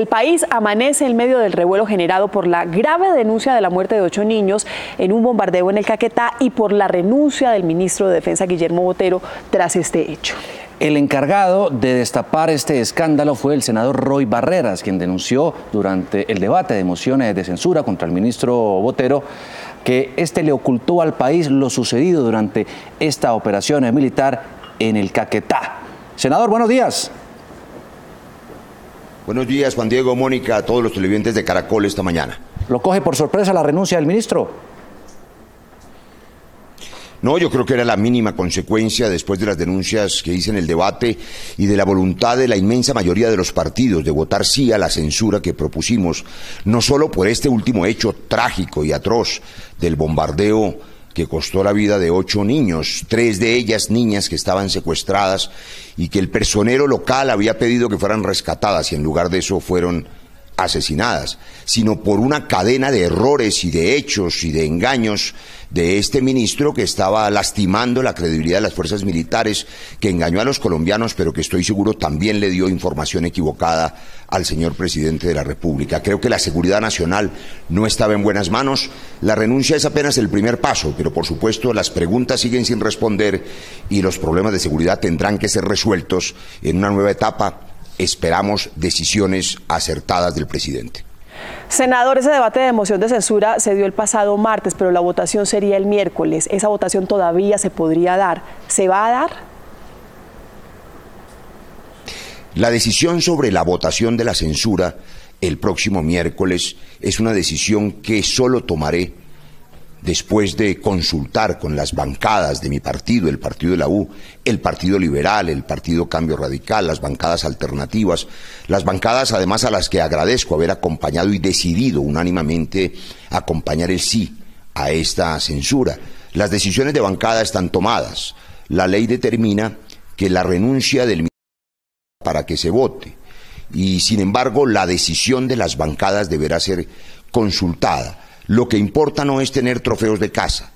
El país amanece en medio del revuelo generado por la grave denuncia de la muerte de 8 niños en un bombardeo en el Caquetá y por la renuncia del ministro de Defensa, Guillermo Botero, tras este hecho. El encargado de destapar este escándalo fue el senador Roy Barreras, quien denunció durante el debate de mociones de censura contra el ministro Botero que este le ocultó al país lo sucedido durante esta operación militar en el Caquetá. Senador, buenos días. Buenos días, Juan Diego, Mónica, a todos los televidentes de Caracol esta mañana. ¿Lo coge por sorpresa la renuncia del ministro? No, yo creo que era la mínima consecuencia después de las denuncias que hice en el debate y de la voluntad de la inmensa mayoría de los partidos de votar sí a la censura que propusimos, no solo por este último hecho trágico y atroz del bombardeo que costó la vida de 8 niños, 3 de ellas niñas que estaban secuestradas y que el personero local había pedido que fueran rescatadas y en lugar de eso fueron asesinadas, sino por una cadena de errores y de hechos y de engaños de este ministro que estaba lastimando la credibilidad de las fuerzas militares, que engañó a los colombianos, pero que estoy seguro también le dio información equivocada al señor presidente de la República. Creo que la seguridad nacional no estaba en buenas manos. La renuncia es apenas el primer paso, pero por supuesto las preguntas siguen sin responder y los problemas de seguridad tendrán que ser resueltos en una nueva etapa. Esperamos decisiones acertadas del presidente. Senador, ese debate de moción de censura se dio el pasado martes, pero la votación sería el miércoles. ¿Esa votación todavía se podría dar? ¿Se va a dar? La decisión sobre la votación de la censura el próximo miércoles es una decisión que solo tomaré después de consultar con las bancadas de mi partido, el partido de la U, el Partido Liberal, el Partido Cambio Radical, las bancadas alternativas, las bancadas además a las que agradezco haber acompañado y decidido unánimemente acompañar el sí a esta censura. Las decisiones de bancada están tomadas. La ley determina que la renuncia del ministro para que se vote y sin embargo la decisión de las bancadas deberá ser consultada. Lo que importa no es tener trofeos de caza,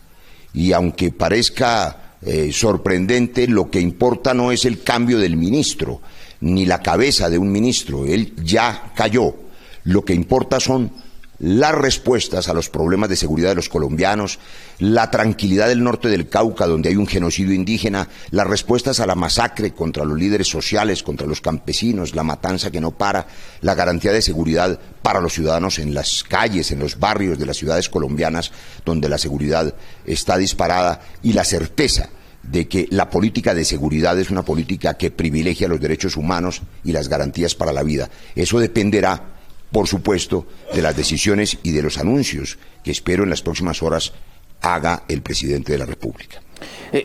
y aunque parezca sorprendente, lo que importa no es el cambio del ministro, ni la cabeza de un ministro, él ya cayó. Lo que importa son las respuestas a los problemas de seguridad de los colombianos, la tranquilidad del norte del Cauca, donde hay un genocidio indígena, las respuestas a la masacre contra los líderes sociales, contra los campesinos, la matanza que no para, la garantía de seguridad para los ciudadanos en las calles, en los barrios de las ciudades colombianas, donde la seguridad está disparada, y la certeza de que la política de seguridad es una política que privilegia los derechos humanos y las garantías para la vida. Eso dependerá, por supuesto, de las decisiones y de los anuncios que espero en las próximas horas haga el presidente de la República.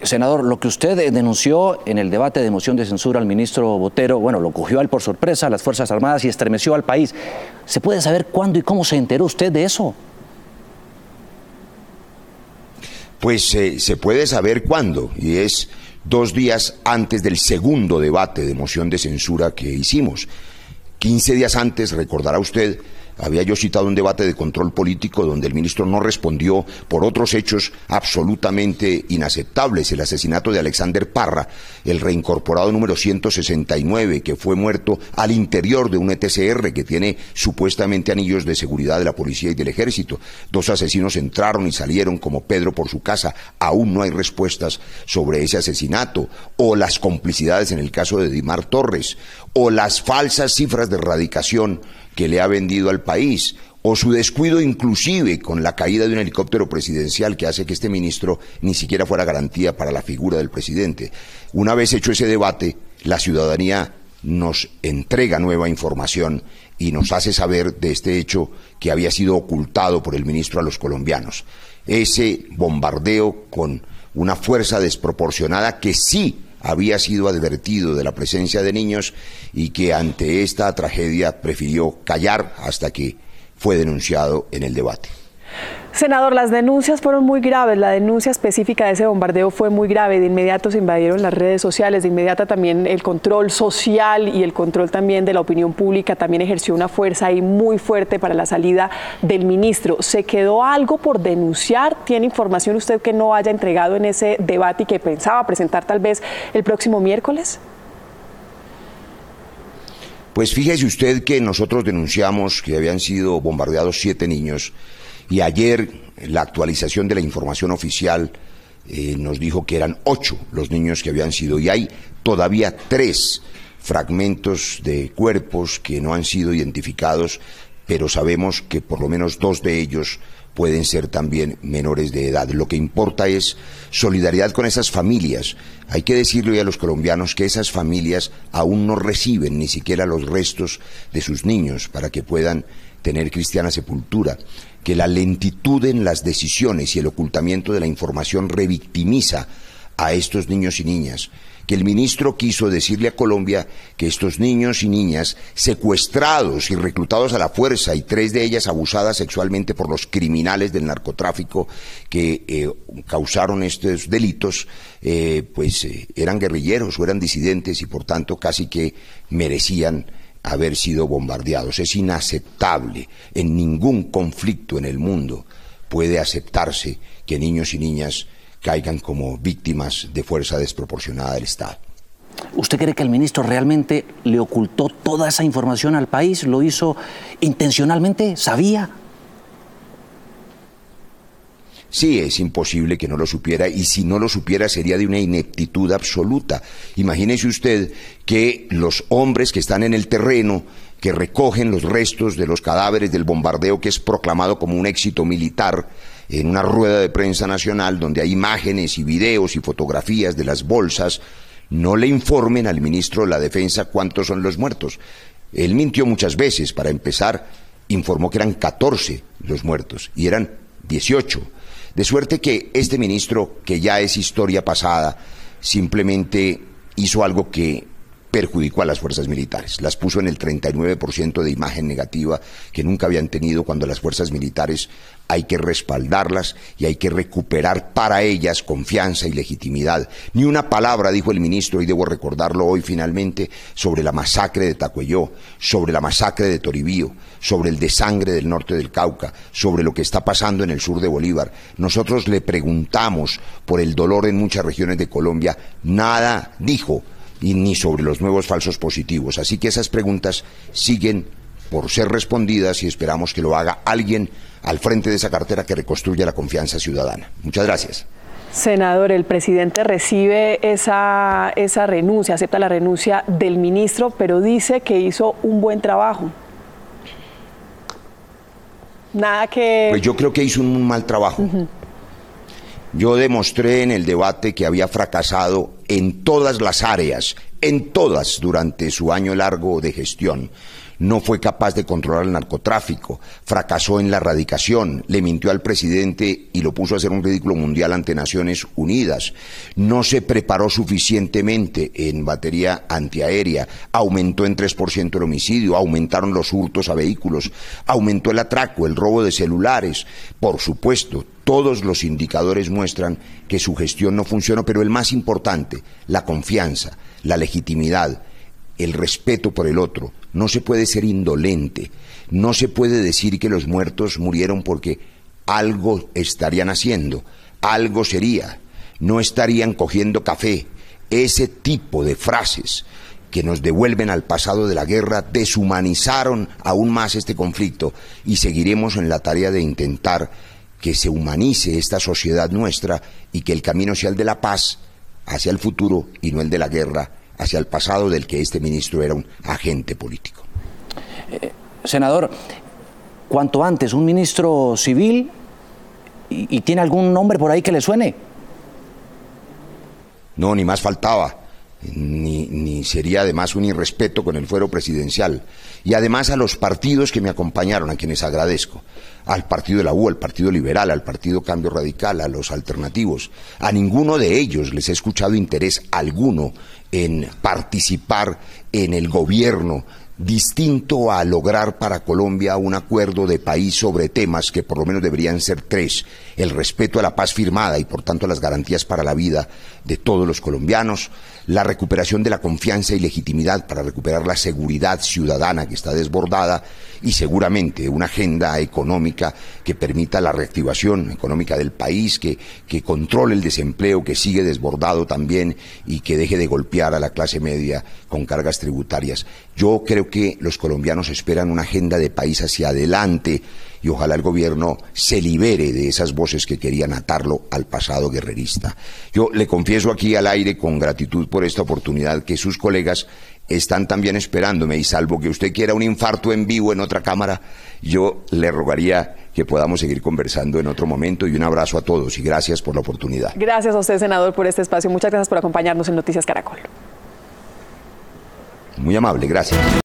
Senador, lo que usted denunció en el debate de moción de censura al ministro Botero, bueno, lo cogió a él por sorpresa a las Fuerzas Armadas y estremeció al país. ¿Se puede saber cuándo y cómo se enteró usted de eso? Pues se puede saber cuándo, y es 2 días antes del segundo debate de moción de censura que hicimos. 15 días antes, recordará usted, había yo citado un debate de control político donde el ministro no respondió por otros hechos absolutamente inaceptables. El asesinato de Alexander Parra, el reincorporado número 169, que fue muerto al interior de un ETCR que tiene supuestamente anillos de seguridad de la policía y del ejército. 2 asesinos entraron y salieron como Pedro por su casa. Aún no hay respuestas sobre ese asesinato. O las complicidades en el caso de Dimar Torres. O las falsas cifras de erradicación que le ha vendido al país, o su descuido inclusive con la caída de un helicóptero presidencial que hace que este ministro ni siquiera fuera garantía para la figura del presidente. Una vez hecho ese debate, la ciudadanía nos entrega nueva información y nos hace saber de este hecho que había sido ocultado por el ministro a los colombianos. Ese bombardeo con una fuerza desproporcionada que sí había sido advertido de la presencia de niños y que ante esta tragedia prefirió callar hasta que fue denunciado en el debate. Senador, las denuncias fueron muy graves, la denuncia específica de ese bombardeo fue muy grave, de inmediato se invadieron las redes sociales, de inmediato también el control social y el control también de la opinión pública también ejerció una fuerza ahí muy fuerte para la salida del ministro. ¿Se quedó algo por denunciar? ¿Tiene información usted que no haya entregado en ese debate y que pensaba presentar tal vez el próximo miércoles? Pues fíjese usted que nosotros denunciamos que habían sido bombardeados 7 niños y ayer la actualización de la información oficial nos dijo que eran 8 los niños que habían sido, y hay todavía 3 fragmentos de cuerpos que no han sido identificados, pero sabemos que por lo menos 2 de ellos pueden ser también menores de edad. Lo que importa es solidaridad con esas familias. Hay que decirle hoy a los colombianos que esas familias aún no reciben ni siquiera los restos de sus niños para que puedan tener cristiana sepultura, que la lentitud en las decisiones y el ocultamiento de la información revictimiza a estos niños y niñas, que el ministro quiso decirle a Colombia que estos niños y niñas secuestrados y reclutados a la fuerza, y 3 de ellas abusadas sexualmente por los criminales del narcotráfico que causaron estos delitos, eran guerrilleros o eran disidentes y por tanto casi que merecían haber sido bombardeados. Es inaceptable. En ningún conflicto en el mundo puede aceptarse que niños y niñas caigan como víctimas de fuerza desproporcionada del Estado. ¿Usted cree que el ministro realmente le ocultó toda esa información al país? ¿Lo hizo intencionalmente? ¿Sabía? Sí, es imposible que no lo supiera, y si no lo supiera sería de una ineptitud absoluta. Imagínese usted que los hombres que están en el terreno, que recogen los restos de los cadáveres del bombardeo que es proclamado como un éxito militar, en una rueda de prensa nacional donde hay imágenes y videos y fotografías de las bolsas, no le informen al ministro de la Defensa cuántos son los muertos. Él mintió muchas veces. Para empezar, informó que eran 14 los muertos y eran 18. De suerte que este ministro, que ya es historia pasada, simplemente hizo algo que perjudicó a las fuerzas militares. Las puso en el 39% de imagen negativa que nunca habían tenido, cuando las fuerzas militares hay que respaldarlas y hay que recuperar para ellas confianza y legitimidad. Ni una palabra dijo el ministro, y debo recordarlo hoy finalmente, sobre la masacre de Tacuelló, sobre la masacre de Toribío, sobre el desangre del norte del Cauca, sobre lo que está pasando en el sur de Bolívar. Nosotros le preguntamos por el dolor en muchas regiones de Colombia, nada dijo, y ni sobre los nuevos falsos positivos. Así que esas preguntas siguen por ser respondidas y esperamos que lo haga alguien al frente de esa cartera que reconstruya la confianza ciudadana. Muchas gracias. Senador, el presidente recibe esa renuncia, acepta la renuncia del ministro, pero dice que hizo un buen trabajo. Nada que... Pues yo creo que hizo un mal trabajo. Yo demostré en el debate que había fracasado en todas las áreas, en todas, durante su año largo de gestión. No fue capaz de controlar el narcotráfico, fracasó en la erradicación, le mintió al presidente y lo puso a hacer un ridículo mundial ante Naciones Unidas. No se preparó suficientemente en materia antiaérea, aumentó en 3% el homicidio, aumentaron los hurtos a vehículos, aumentó el atraco, el robo de celulares. Por supuesto, todos los indicadores muestran que su gestión no funcionó, pero el más importante, la confianza, la legitimidad, el respeto por el otro. No se puede ser indolente, no se puede decir que los muertos murieron porque algo estarían haciendo, algo sería, no estarían cogiendo café. Ese tipo de frases que nos devuelven al pasado de la guerra deshumanizaron aún más este conflicto, y seguiremos en la tarea de intentar que se humanice esta sociedad nuestra y que el camino sea el de la paz hacia el futuro y no el de la guerra hacia el pasado, del que este ministro era un agente político. Senador, cuanto antes, un ministro civil, ¿y tiene algún nombre por ahí que le suene? No, ni más faltaba. Ni sería además un irrespeto con el fuero presidencial. Y además a los partidos que me acompañaron, a quienes agradezco, al partido de la U, al partido liberal, al partido Cambio Radical, a los alternativos, a ninguno de ellos les he escuchado interés alguno en participar en el gobierno distinto a lograr para Colombia un acuerdo de país sobre temas que por lo menos deberían ser 3: el respeto a la paz firmada y por tanto a las garantías para la vida de todos los colombianos, la recuperación de la confianza y legitimidad para recuperar la seguridad ciudadana que está desbordada, y seguramente una agenda económica que permita la reactivación económica del país, que controle el desempleo que sigue desbordado también y que deje de golpear a la clase media con cargas tributarias. Yo creo que los colombianos esperan una agenda de país hacia adelante y ojalá el gobierno se libere de esas voces que querían atarlo al pasado guerrerista. Yo le confieso aquí al aire con gratitud por esta oportunidad que sus colegas están también esperándome, y salvo que usted quiera un infarto en vivo en otra cámara, yo le rogaría que podamos seguir conversando en otro momento, y un abrazo a todos y gracias por la oportunidad. Gracias a usted, senador, por este espacio. Muchas gracias por acompañarnos en Noticias Caracol. Muy amable, gracias.